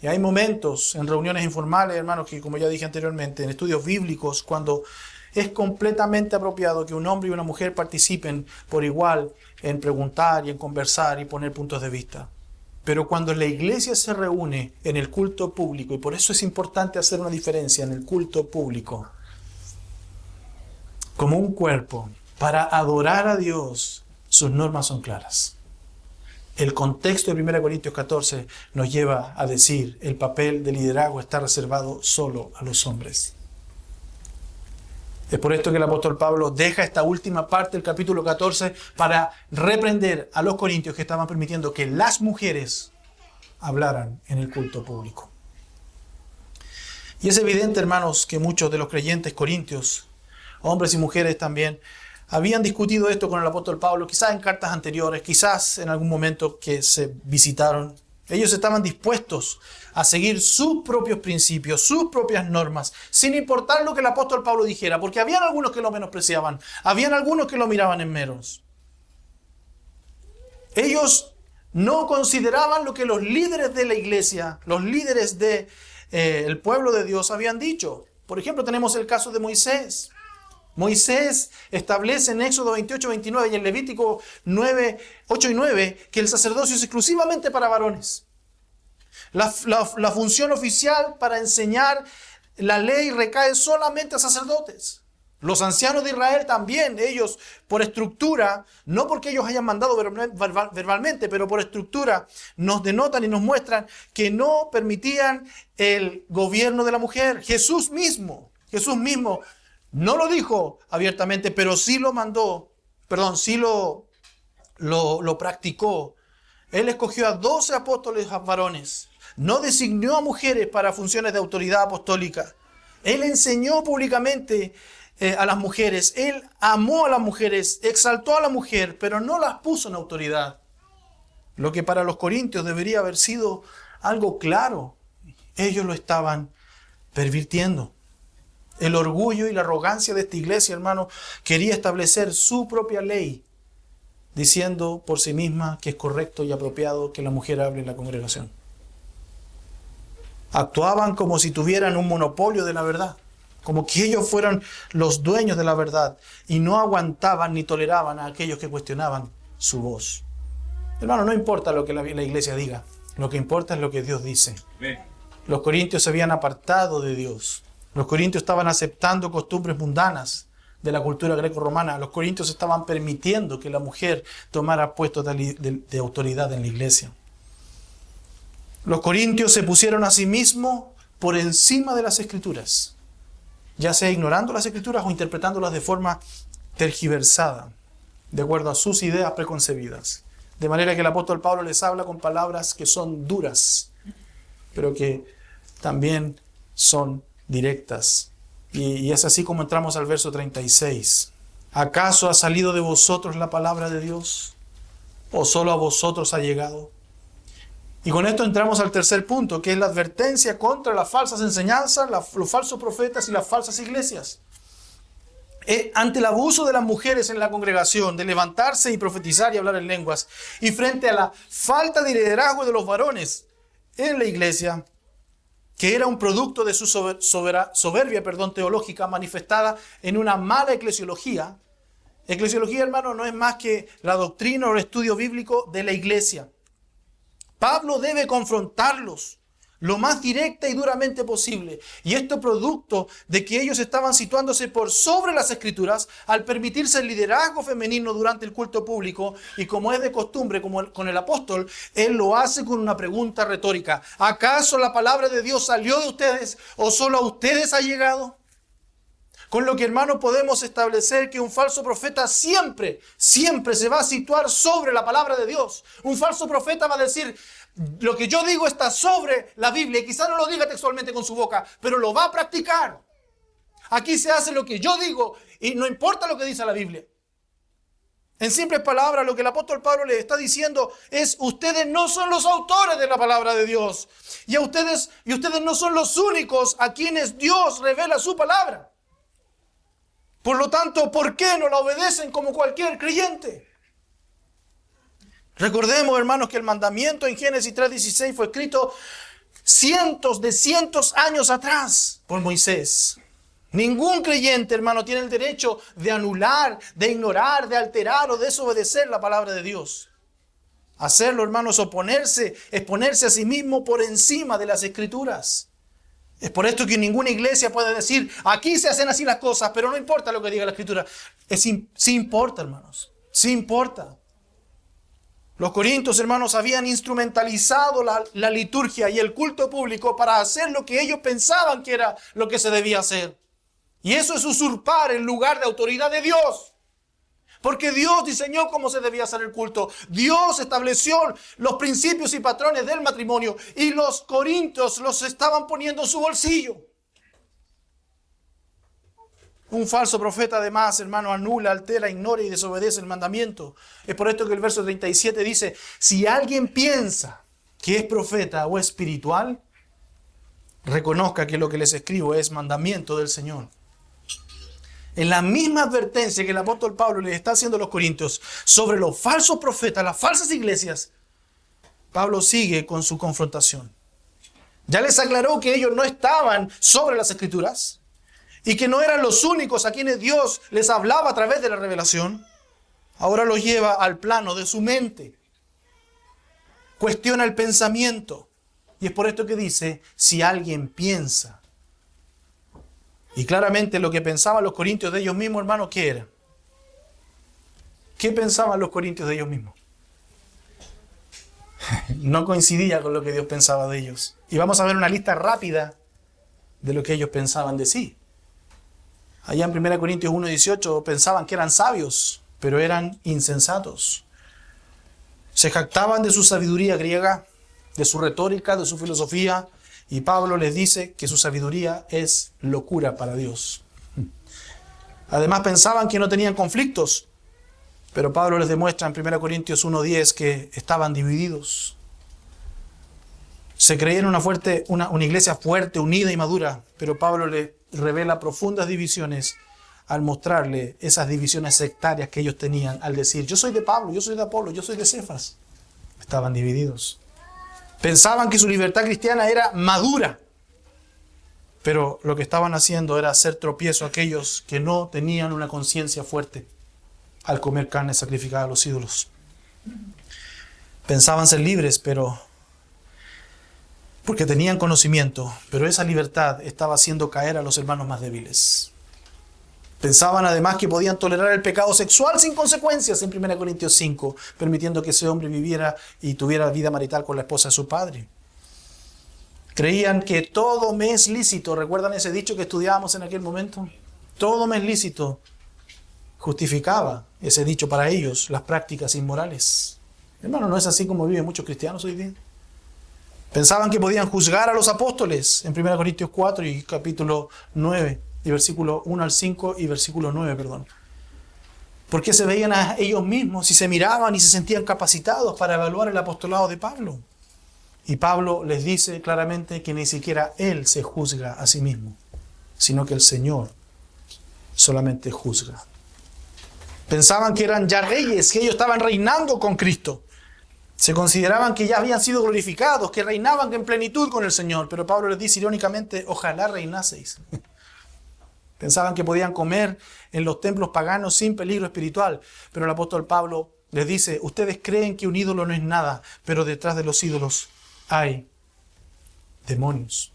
Y hay momentos en reuniones informales, hermanos, que como ya dije anteriormente, en estudios bíblicos, cuando es completamente apropiado que un hombre y una mujer participen por igual en preguntar y en conversar y poner puntos de vista. Pero cuando la iglesia se reúne en el culto público, y por eso es importante hacer una diferencia en el culto público, como un cuerpo, para adorar a Dios, sus normas son claras. El contexto de 1 Corintios 14 nos lleva a decir el papel de liderazgo está reservado solo a los hombres. Es por esto que el apóstol Pablo deja esta última parte del capítulo 14 para reprender a los corintios que estaban permitiendo que las mujeres hablaran en el culto público. Y es evidente, hermanos, que muchos de los creyentes corintios, hombres y mujeres también, habían discutido esto con el apóstol Pablo, quizás en cartas anteriores, quizás en algún momento que se visitaron. Ellos estaban dispuestos a seguir sus propios principios, sus propias normas, sin importar lo que el apóstol Pablo dijera, porque habían algunos que lo menospreciaban, habían algunos que lo miraban en menos. Ellos no consideraban lo que los líderes de la iglesia, los líderes del pueblo de Dios habían dicho. Por ejemplo, tenemos el caso de Moisés. Moisés establece en Éxodo 28, 29 y en Levítico 9, 8 y 9 que el sacerdocio es exclusivamente para varones. La función oficial para enseñar la ley recae solamente a sacerdotes. Los ancianos de Israel también, ellos por estructura, no porque ellos hayan mandado verbalmente, pero por estructura nos denotan y nos muestran que no permitían el gobierno de la mujer. Jesús mismo no lo dijo abiertamente, pero sí lo lo practicó. Él escogió a 12 apóstoles varones. No designó a mujeres para funciones de autoridad apostólica. Él enseñó públicamente a las mujeres. Él amó a las mujeres, exaltó a la mujer, pero no las puso en autoridad. Lo que para los corintios debería haber sido algo claro, ellos lo estaban pervirtiendo. El orgullo y la arrogancia de esta iglesia, hermano, quería establecer su propia ley, diciendo por sí misma que es correcto y apropiado que la mujer hable en la congregación. Actuaban como si tuvieran un monopolio de la verdad, como que ellos fueran los dueños de la verdad y no aguantaban ni toleraban a aquellos que cuestionaban su voz. Hermano, no importa lo que la iglesia diga, lo que importa es lo que Dios dice. Los corintios se habían apartado de Dios. Los corintios estaban aceptando costumbres mundanas de la cultura greco-romana. Los corintios estaban permitiendo que la mujer tomara puestos de autoridad en la iglesia. Los corintios se pusieron a sí mismos por encima de las escrituras, ya sea ignorando las escrituras o interpretándolas de forma tergiversada, de acuerdo a sus ideas preconcebidas. De manera que el apóstol Pablo les habla con palabras que son duras, pero que también son directas. Y es así como entramos al verso 36. ¿Acaso ha salido de vosotros la palabra de Dios? ¿O solo a vosotros ha llegado? Y con esto entramos al tercer punto, que es la advertencia contra las falsas enseñanzas, los falsos profetas y las falsas iglesias. Ante el abuso de las mujeres en la congregación, de levantarse y profetizar y hablar en lenguas, y frente a la falta de liderazgo de los varones en la iglesia, que era un producto de su soberbia teológica manifestada en una mala eclesiología. Eclesiología, hermano, no es más que la doctrina o el estudio bíblico de la iglesia. Pablo debe confrontarlos lo más directa y duramente posible. Y esto producto de que ellos estaban situándose por sobre las Escrituras al permitirse el liderazgo femenino durante el culto público. Y como es de costumbre, como con el apóstol, él lo hace con una pregunta retórica. ¿Acaso la palabra de Dios salió de ustedes o solo a ustedes ha llegado? Con lo que, hermanos, podemos establecer que un falso profeta siempre se va a situar sobre la palabra de Dios. Un falso profeta va a decir, lo que yo digo está sobre la Biblia. Y quizás no lo diga textualmente con su boca, pero lo va a practicar. Aquí se hace lo que yo digo y no importa lo que dice la Biblia. En simples palabras, lo que el apóstol Pablo le está diciendo es, ustedes no son los autores de la palabra de Dios. Y ustedes no son los únicos a quienes Dios revela su palabra. Por lo tanto, ¿por qué no la obedecen como cualquier creyente? Recordemos, hermanos, que el mandamiento en Génesis 3:16 fue escrito cientos años atrás por Moisés. Ningún creyente, hermano, tiene el derecho de anular, de ignorar, de alterar o desobedecer la palabra de Dios. Hacerlo, hermanos, es ponerse a sí mismo por encima de las Escrituras. Es por esto que ninguna iglesia puede decir, aquí se hacen así las cosas, pero no importa lo que diga la Escritura. Sí importa, hermanos, sí importa. Los corintios, hermanos, habían instrumentalizado la liturgia y el culto público para hacer lo que ellos pensaban que era lo que se debía hacer. Y eso es usurpar el lugar de autoridad de Dios. Porque Dios diseñó cómo se debía hacer el culto. Dios estableció los principios y patrones del matrimonio. Y los corintios los estaban poniendo en su bolsillo. Un falso profeta además, hermano, anula, altera, ignora y desobedece el mandamiento. Es por esto que el verso 37 dice, si alguien piensa que es profeta o espiritual, reconozca que lo que les escribo es mandamiento del Señor. En la misma advertencia que el apóstol Pablo les está haciendo a los corintios sobre los falsos profetas, las falsas iglesias, Pablo sigue con su confrontación. Ya les aclaró que ellos no estaban sobre las Escrituras y que no eran los únicos a quienes Dios les hablaba a través de la revelación. Ahora los lleva al plano de su mente. Cuestiona el pensamiento. Y es por esto que dice, si alguien piensa. Y claramente lo que pensaban los corintios de ellos mismos, hermanos, ¿qué era? ¿Qué pensaban los corintios de ellos mismos? No coincidía con lo que Dios pensaba de ellos. Y vamos a ver una lista rápida de lo que ellos pensaban de sí. Allá en 1 Corintios 1:18 pensaban que eran sabios, pero eran insensatos. Se jactaban de su sabiduría griega, de su retórica, de su filosofía. Y Pablo les dice que su sabiduría es locura para Dios. Además pensaban que no tenían conflictos, pero Pablo les demuestra en 1 Corintios 1:10 que estaban divididos. Se creían una iglesia fuerte, unida y madura, pero Pablo les revela profundas divisiones al mostrarle esas divisiones sectarias que ellos tenían, al decir, yo soy de Pablo, yo soy de Apolo, yo soy de Cefas. Estaban divididos. Pensaban que su libertad cristiana era madura, pero lo que estaban haciendo era hacer tropiezo a aquellos que no tenían una conciencia fuerte al comer carne sacrificada a los ídolos. Pensaban ser libres, porque tenían conocimiento, pero esa libertad estaba haciendo caer a los hermanos más débiles. Pensaban además que podían tolerar el pecado sexual sin consecuencias en 1 Corintios 5, permitiendo que ese hombre viviera y tuviera vida marital con la esposa de su padre. Creían que todo me es lícito. ¿Recuerdan ese dicho que estudiábamos en aquel momento? Todo me es lícito. Justificaba ese dicho para ellos las prácticas inmorales. Hermano, ¿no es así como viven muchos cristianos hoy día? Pensaban que podían juzgar a los apóstoles en 1 Corintios 4 y capítulo 9. Y versículo 1 al 5 y versículo 9, perdón. Porque se veían a ellos mismos y se miraban y se sentían capacitados para evaluar el apostolado de Pablo. Y Pablo les dice claramente que ni siquiera él se juzga a sí mismo, sino que el Señor solamente juzga. Pensaban que eran ya reyes, que ellos estaban reinando con Cristo. Se consideraban que ya habían sido glorificados, que reinaban en plenitud con el Señor. Pero Pablo les dice irónicamente, ojalá reinaseis. Pensaban que podían comer en los templos paganos sin peligro espiritual. Pero el apóstol Pablo les dice, ustedes creen que un ídolo no es nada, pero detrás de los ídolos hay demonios.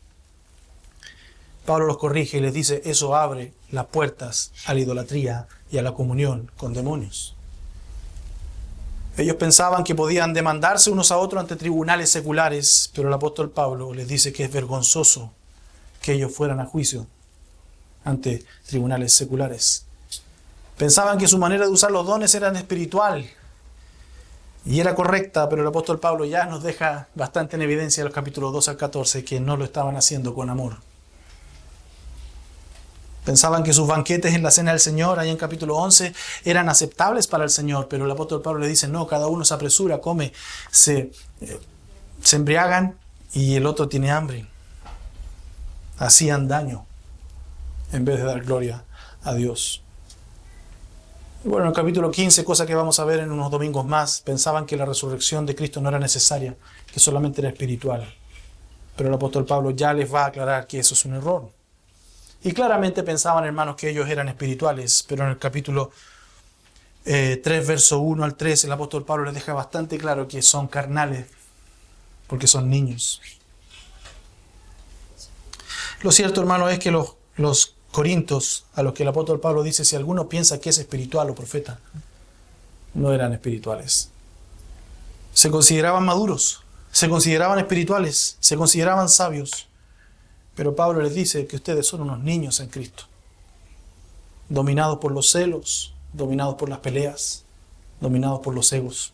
Pablo los corrige y les dice, eso abre las puertas a la idolatría y a la comunión con demonios. Ellos pensaban que podían demandarse unos a otros ante tribunales seculares, pero el apóstol Pablo les dice que es vergonzoso que ellos fueran a juicio ante tribunales seculares. Pensaban que su manera de usar los dones era espiritual y era correcta, pero el apóstol Pablo ya nos deja bastante en evidencia en los capítulos 2 al 14 que no lo estaban haciendo con amor. Pensaban que sus banquetes en la cena del Señor, ahí en capítulo 11, eran aceptables para el Señor, pero el apóstol Pablo le dice, no, cada uno se apresura, come, se embriagan y el otro tiene hambre. Hacían daño en vez de dar gloria a Dios. Bueno, en el capítulo 15, cosa que vamos a ver en unos domingos más, pensaban que la resurrección de Cristo no era necesaria, que solamente era espiritual. Pero el apóstol Pablo ya les va a aclarar que eso es un error. Y claramente pensaban, hermanos, que ellos eran espirituales, pero en el capítulo 3, verso 1 al 3, el apóstol Pablo les deja bastante claro que son carnales, porque son niños. Lo cierto, hermano, es que los corintios, a los que el apóstol Pablo dice, si alguno piensa que es espiritual o profeta, no eran espirituales. Se consideraban maduros, se consideraban espirituales, se consideraban sabios. Pero Pablo les dice que ustedes son unos niños en Cristo, dominados por los celos, dominados por las peleas, dominados por los egos.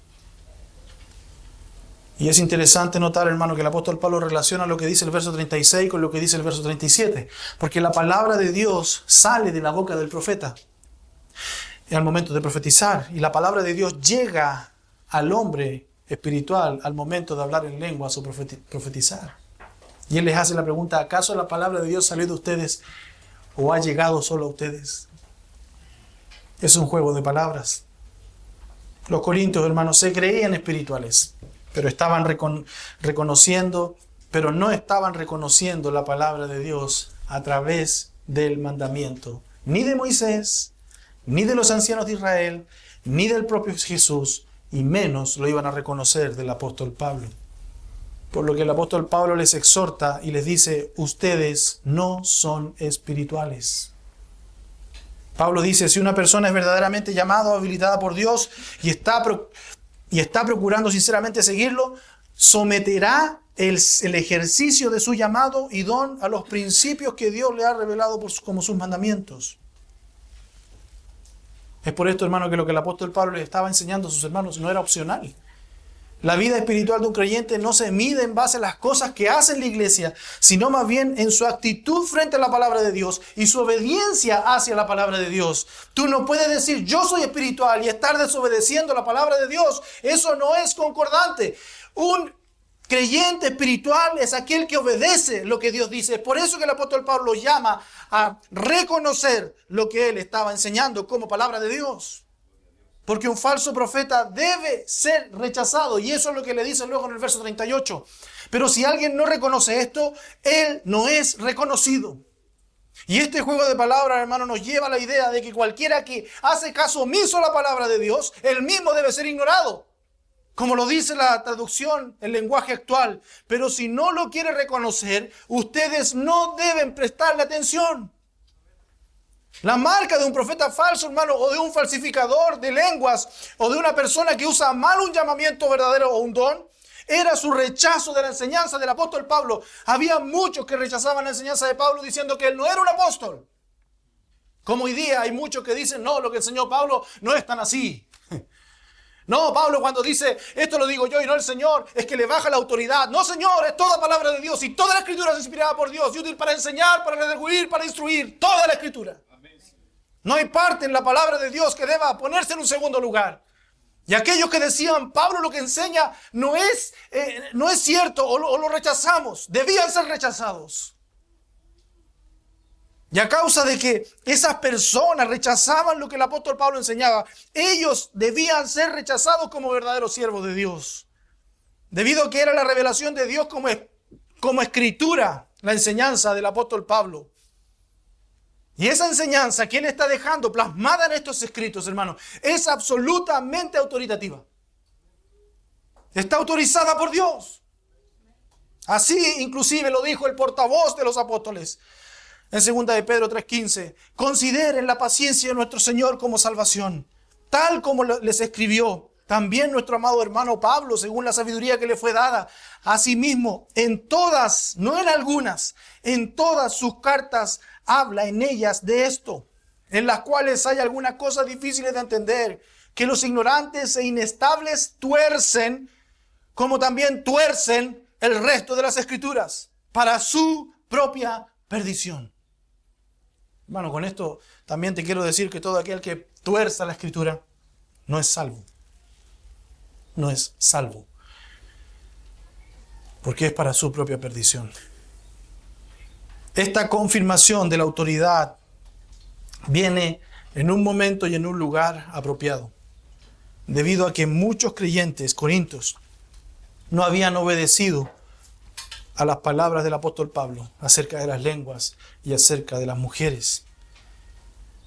Y es interesante notar, hermano, que el apóstol Pablo relaciona lo que dice el verso 36 con lo que dice el verso 37, porque la palabra de Dios sale de la boca del profeta al momento de profetizar, y la palabra de Dios llega al hombre espiritual al momento de hablar en lenguas o profetizar. Y él les hace la pregunta, ¿acaso la palabra de Dios salió de ustedes o ha llegado solo a ustedes? Es un juego de palabras. Los corintios, hermanos, se creían espirituales, pero estaban reconociendo, pero no estaban reconociendo la palabra de Dios a través del mandamiento, ni de Moisés, ni de los ancianos de Israel, ni del propio Jesús, y menos lo iban a reconocer del apóstol Pablo. Por lo que el apóstol Pablo les exhorta y les dice, ustedes no son espirituales. Pablo dice, si una persona es verdaderamente llamada o habilitada por Dios y está procurando sinceramente seguirlo, someterá el ejercicio de su llamado y don a los principios que Dios le ha revelado como sus mandamientos. Es por esto, hermano, que lo que el apóstol Pablo les estaba enseñando a sus hermanos no era opcional. La vida espiritual de un creyente no se mide en base a las cosas que hace en la iglesia, sino más bien en su actitud frente a la palabra de Dios y su obediencia hacia la palabra de Dios. Tú no puedes decir yo soy espiritual y estar desobedeciendo la palabra de Dios. Eso no es concordante. Un creyente espiritual es aquel que obedece lo que Dios dice. Es por eso que el apóstol Pablo llama a reconocer lo que él estaba enseñando como palabra de Dios. Porque un falso profeta debe ser rechazado. Y eso es lo que le dice luego en el verso 38. Pero si alguien no reconoce esto, él no es reconocido. Y este juego de palabras, hermano, nos lleva a la idea de que cualquiera que hace caso omiso a la palabra de Dios, él mismo debe ser ignorado. Como lo dice la traducción, el lenguaje actual. Pero si no lo quiere reconocer, ustedes no deben prestarle atención. La marca de un profeta falso, hermano, o de un falsificador de lenguas, o de una persona que usa mal un llamamiento verdadero o un don, era su rechazo de la enseñanza del apóstol Pablo. Había muchos que rechazaban la enseñanza de Pablo diciendo que él no era un apóstol. Como hoy día hay muchos que dicen, no, lo que enseñó Pablo no es tan así. No, Pablo cuando dice, esto lo digo yo y no el Señor, es que le baja la autoridad. No, Señor, es toda palabra de Dios y toda la Escritura es inspirada por Dios y útil para enseñar, para redarguir, para instruir. Toda la Escritura. No hay parte en la palabra de Dios que deba ponerse en un segundo lugar. Y aquellos que decían, Pablo lo que enseña no es cierto o lo rechazamos, debían ser rechazados. Y a causa de que esas personas rechazaban lo que el apóstol Pablo enseñaba, ellos debían ser rechazados como verdaderos siervos de Dios. Debido a que era la revelación de Dios como escritura, la enseñanza del apóstol Pablo. Y esa enseñanza que él está dejando plasmada en estos escritos, hermanos, es absolutamente autoritativa. Está autorizada por Dios. Así inclusive lo dijo el portavoz de los apóstoles. En 2 de Pedro 3:15, consideren la paciencia de nuestro Señor como salvación, tal como les escribió también nuestro amado hermano Pablo, según la sabiduría que le fue dada. Asimismo, en todas, no en algunas, en todas sus cartas habla en ellas de esto, en las cuales hay algunas cosas difíciles de entender, que los ignorantes e inestables tuercen, como también tuercen el resto de las Escrituras, para su propia perdición. Hermano, con esto también te quiero decir que todo aquel que tuerza la Escritura no es salvo. No es salvo. Porque es para su propia perdición. Esta confirmación de la autoridad viene en un momento y en un lugar apropiado, debido a que muchos creyentes corintios no habían obedecido a las palabras del apóstol Pablo acerca de las lenguas y acerca de las mujeres.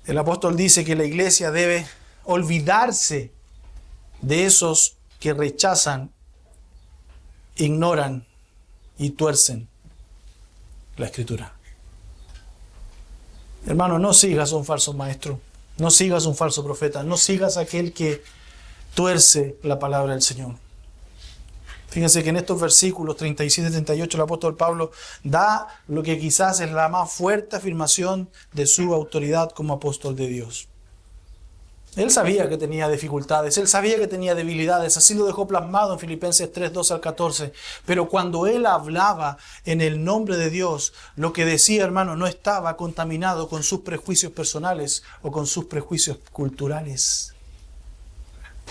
El apóstol dice que la iglesia debe olvidarse de esos que rechazan, ignoran y tuercen la Escritura. Hermano, no sigas a un falso maestro, no sigas a un falso profeta, no sigas a aquel que tuerce la palabra del Señor. Fíjense que en estos versículos 37 y 38 el apóstol Pablo da lo que quizás es la más fuerte afirmación de su autoridad como apóstol de Dios. Él sabía que tenía dificultades, él sabía que tenía debilidades, así lo dejó plasmado en Filipenses 3, 12 al 14. Pero cuando él hablaba en el nombre de Dios, lo que decía, hermano, no estaba contaminado con sus prejuicios personales o con sus prejuicios culturales.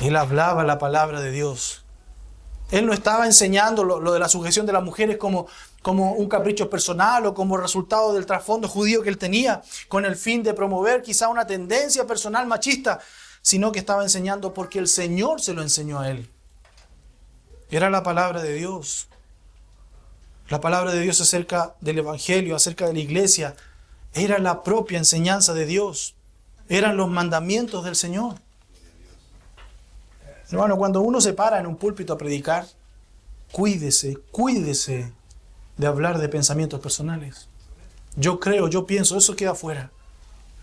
Él hablaba la palabra de Dios. Él no estaba enseñando lo de la sujeción de las mujeres como un capricho personal o como resultado del trasfondo judío que él tenía, con el fin de promover quizá una tendencia personal machista, sino que estaba enseñando porque el Señor se lo enseñó a él. Era la palabra de Dios. La palabra de Dios acerca del Evangelio, acerca de la iglesia, era la propia enseñanza de Dios. Eran los mandamientos del Señor. Hermano, cuando uno se para en un púlpito a predicar, cuídese de hablar de pensamientos personales. Yo creo, yo pienso, eso queda afuera.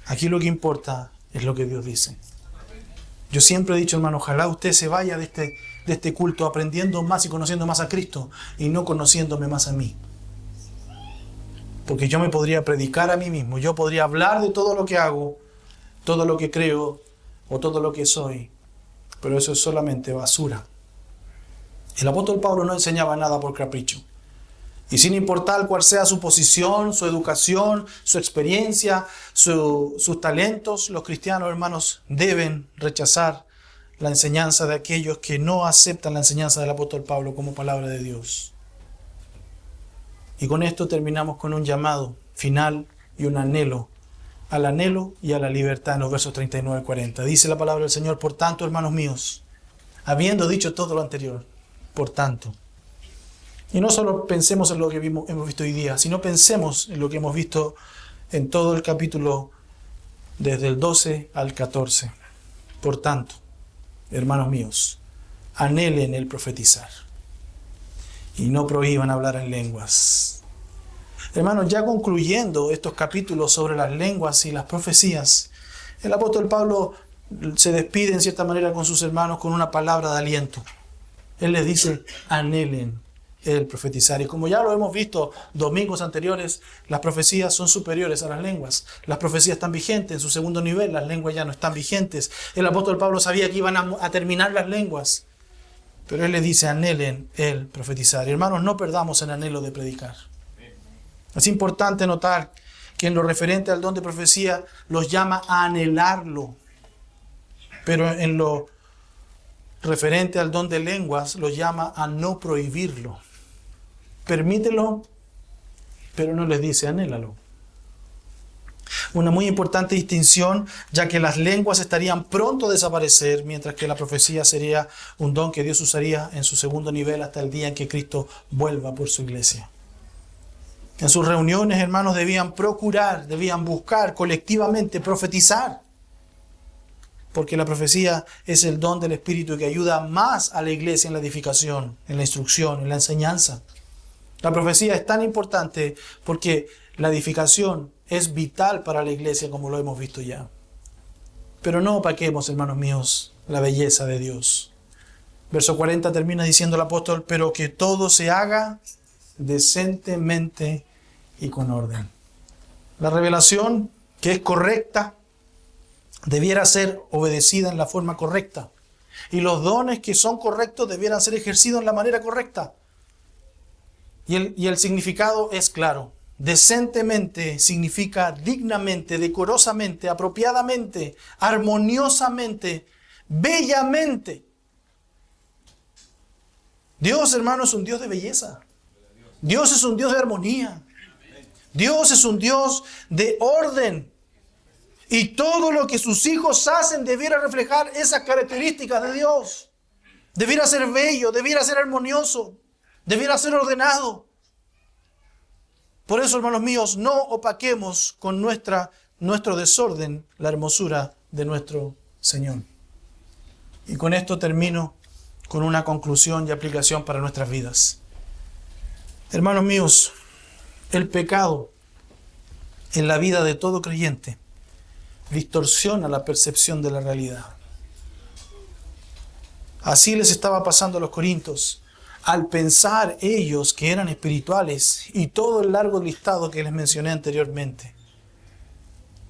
Aquí lo que importa es lo que Dios dice. Yo siempre he dicho, hermano, ojalá usted se vaya de este culto aprendiendo más y conociendo más a Cristo y no conociéndome más a mí. Porque yo me podría predicar a mí mismo, yo podría hablar de todo lo que hago, todo lo que creo o todo lo que soy. Pero eso es solamente basura. El apóstol Pablo no enseñaba nada por capricho. Y sin importar cuál sea su posición, su educación, su experiencia, sus talentos, los cristianos, hermanos, deben rechazar la enseñanza de aquellos que no aceptan la enseñanza del apóstol Pablo como palabra de Dios. Y con esto terminamos con un llamado final y un anhelo. Al anhelo y a la libertad en los versos 39 y 40. Dice la palabra del Señor: por tanto, hermanos míos, habiendo dicho todo lo anterior, por tanto. Y no solo pensemos en lo que hemos visto hoy día, sino pensemos en lo que hemos visto en todo el capítulo, desde el 12 al 14. Por tanto, hermanos míos, anhelen el profetizar y no prohíban hablar en lenguas. Hermanos, ya concluyendo estos capítulos sobre las lenguas y las profecías, el apóstol Pablo se despide en cierta manera con sus hermanos con una palabra de aliento. Él les dice: anhelen el profetizar. Y como ya lo hemos visto domingos anteriores, las profecías son superiores a las lenguas. Las profecías están vigentes en su segundo nivel, las lenguas ya no están vigentes. El apóstol Pablo sabía que iban a terminar las lenguas, pero él les dice: anhelen el profetizar. Y hermanos, no perdamos el anhelo de predicar. Es importante notar que en lo referente al don de profecía los llama a anhelarlo, pero en lo referente al don de lenguas los llama a no prohibirlo. Permítelo, pero no les dice anhélalo. Una muy importante distinción, ya que las lenguas estarían pronto a desaparecer, mientras que la profecía sería un don que Dios usaría en su segundo nivel hasta el día en que Cristo vuelva por su iglesia. En sus reuniones, hermanos, debían buscar colectivamente profetizar. Porque la profecía es el don del Espíritu que ayuda más a la iglesia en la edificación, en la instrucción, en la enseñanza. La profecía es tan importante porque la edificación es vital para la iglesia, como lo hemos visto ya. Pero no opaquemos, hermanos míos, la belleza de Dios. Verso 40 termina diciendo el apóstol, pero que todo se haga decentemente y con orden. La revelación, que es correcta, debiera ser obedecida en la forma correcta. Y los dones que son correctos debieran ser ejercidos en la manera correcta. Y el significado es claro. Decentemente significa dignamente, decorosamente, apropiadamente, armoniosamente, bellamente. Dios, hermano, es un Dios de belleza. Dios es un Dios de armonía. Dios es un Dios de orden. Y todo lo que sus hijos hacen debiera reflejar esas características de Dios. Debiera ser bello, debiera ser armonioso, debiera ser ordenado. Por eso, hermanos míos, no opaquemos con nuestro desorden la hermosura de nuestro Señor. Y con esto termino con una conclusión y aplicación para nuestras vidas. Hermanos míos, el pecado en la vida de todo creyente distorsiona la percepción de la realidad. Así les estaba pasando a los corintios. Al pensar ellos que eran espirituales y todo el largo listado que les mencioné anteriormente,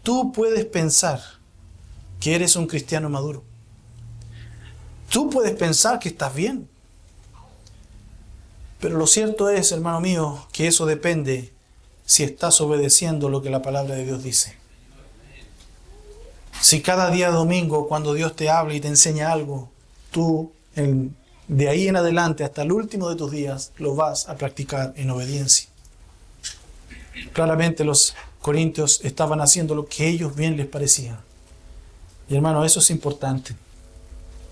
tú puedes pensar que eres un cristiano maduro. Tú puedes pensar que estás bien. Pero lo cierto es, hermano mío, que eso depende si estás obedeciendo lo que la palabra de Dios dice. Si cada día domingo, cuando Dios te habla y te enseña algo, tú de ahí en adelante hasta el último de tus días lo vas a practicar en obediencia. Claramente los corintios estaban haciendo lo que ellos bien les parecía. Y hermano, eso es importante.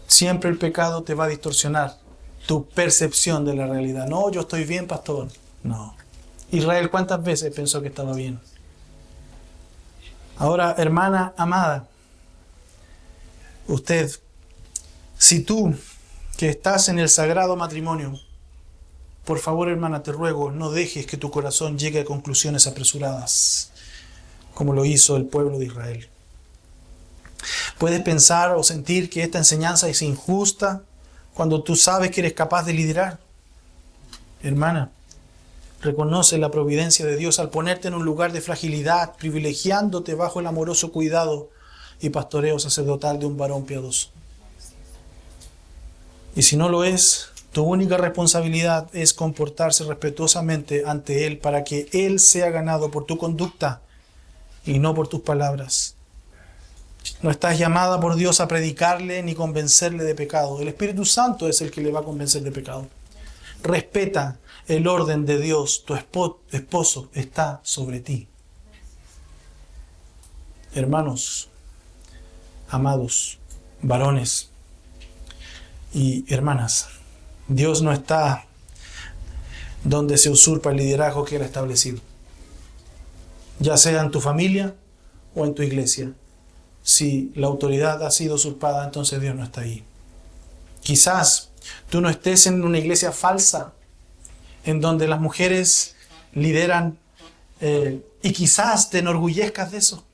Siempre el pecado te va a distorsionar tu percepción de la realidad. No, yo estoy bien, pastor. No. Israel, ¿cuántas veces pensó que estaba bien? Ahora, hermana amada, usted, si tú que estás en el sagrado matrimonio, por favor, hermana, te ruego, no dejes que tu corazón llegue a conclusiones apresuradas, como lo hizo el pueblo de Israel. Puedes pensar o sentir que esta enseñanza es injusta cuando tú sabes que eres capaz de liderar. Hermana, reconoce la providencia de Dios al ponerte en un lugar de fragilidad, privilegiándote bajo el amoroso cuidado y pastoreo sacerdotal de un varón piadoso. Y si no lo es, tu única responsabilidad es comportarse respetuosamente ante Él para que Él sea ganado por tu conducta y no por tus palabras. No estás llamada por Dios a predicarle ni convencerle de pecado. El Espíritu Santo es el que le va a convencer de pecado. Respeta el orden de Dios. Tu esposo está sobre ti. Hermanos, amados, varones y hermanas, Dios no está donde se usurpa el liderazgo que Él ha establecido, ya sea en tu familia o en tu iglesia. Si la autoridad ha sido usurpada, entonces Dios no está ahí. Quizás tú no estés en una iglesia falsa, en donde las mujeres lideran, y quizás te enorgullezcas de eso.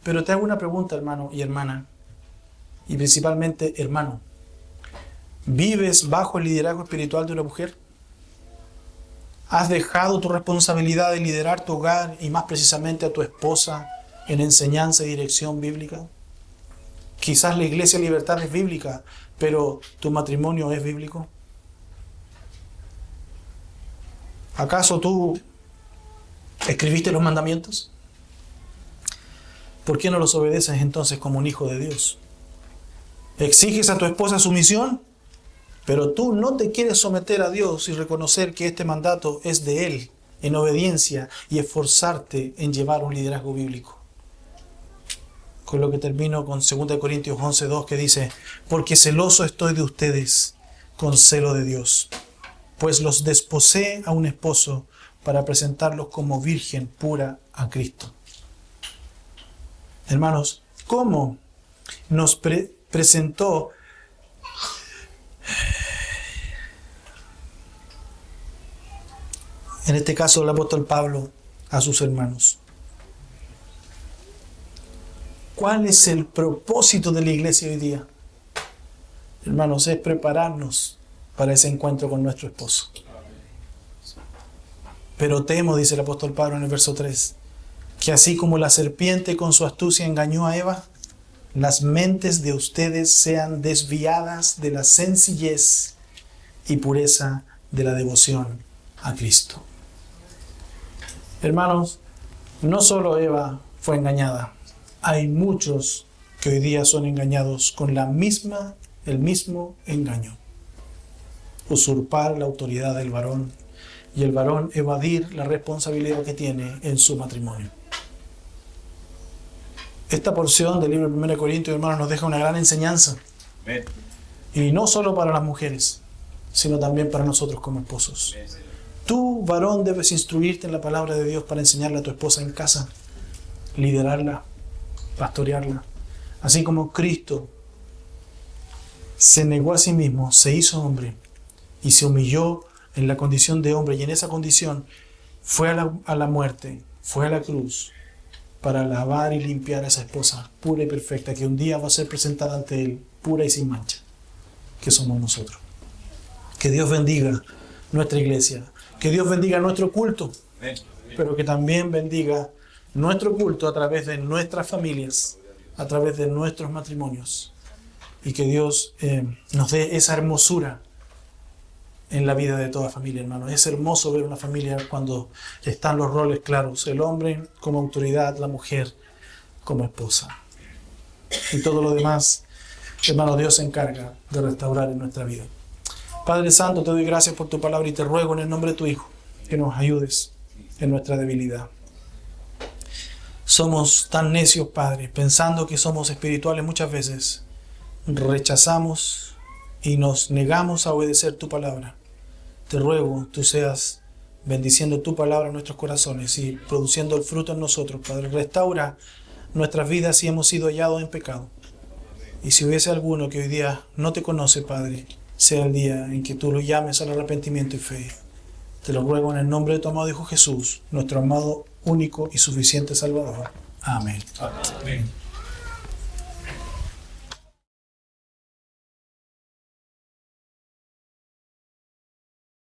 Pero te hago una pregunta, hermano y hermana, y principalmente hermano. ¿Vives bajo el liderazgo espiritual de una mujer? ¿Has dejado tu responsabilidad de liderar tu hogar y más precisamente a tu esposa en enseñanza y dirección bíblica? Quizás la Iglesia Libertad es bíblica, pero ¿tu matrimonio es bíblico? ¿Acaso tú escribiste los mandamientos? ¿Por qué no los obedeces entonces como un hijo de Dios? ¿Exiges a tu esposa sumisión? Pero tú no te quieres someter a Dios y reconocer que este mandato es de Él, en obediencia, y esforzarte en llevar un liderazgo bíblico. Con lo que termino con 2 Corintios 11:2, que dice: porque celoso estoy de ustedes con celo de Dios, pues los desposé a un esposo para presentarlos como virgen pura a Cristo. Hermanos, ¿cómo nos presentó en este caso el apóstol Pablo, a sus hermanos. ¿Cuál es el propósito de la iglesia hoy día? Hermanos, es prepararnos para ese encuentro con nuestro esposo. Pero temo, dice el apóstol Pablo en el verso 3, que así como la serpiente con su astucia engañó a Eva, las mentes de ustedes sean desviadas de la sencillez y pureza de la devoción a Cristo. Hermanos, no solo Eva fue engañada, hay muchos que hoy día son engañados con el mismo engaño. Usurpar la autoridad del varón y el varón evadir la responsabilidad que tiene en su matrimonio. Esta porción del libro de 1 Corintios, hermanos, nos deja una gran enseñanza. Amén. Y no solo para las mujeres, sino también para nosotros como esposos. Tú, varón, debes instruirte en la palabra de Dios para enseñarle a tu esposa en casa, liderarla, pastorearla. Así como Cristo se negó a sí mismo, se hizo hombre y se humilló en la condición de hombre, y en esa condición fue a la muerte, fue a la cruz, para lavar y limpiar a esa esposa pura y perfecta, que un día va a ser presentada ante Él, pura y sin mancha, que somos nosotros. Que Dios bendiga nuestra iglesia, que Dios bendiga nuestro culto, pero que también bendiga nuestro culto a través de nuestras familias, a través de nuestros matrimonios, y que Dios nos dé esa hermosura en la vida de toda familia, hermano. Es hermoso ver una familia cuando están los roles claros, el hombre como autoridad, la mujer como esposa. Y todo lo demás, hermano, Dios se encarga de restaurar en nuestra vida. Padre Santo, te doy gracias por tu palabra y te ruego en el nombre de tu Hijo que nos ayudes en nuestra debilidad. Somos tan necios, Padre, pensando que somos espirituales muchas veces. Rechazamos y nos negamos a obedecer tu palabra. Te ruego, tú seas bendiciendo tu palabra en nuestros corazones y produciendo el fruto en nosotros, Padre. Restaura nuestras vidas si hemos sido hallados en pecado. Y si hubiese alguno que hoy día no te conoce, Padre, sea el día en que tú lo llames al arrepentimiento y fe. Te lo ruego en el nombre de tu amado Hijo Jesús, nuestro amado, único y suficiente Salvador. Amén. Amén.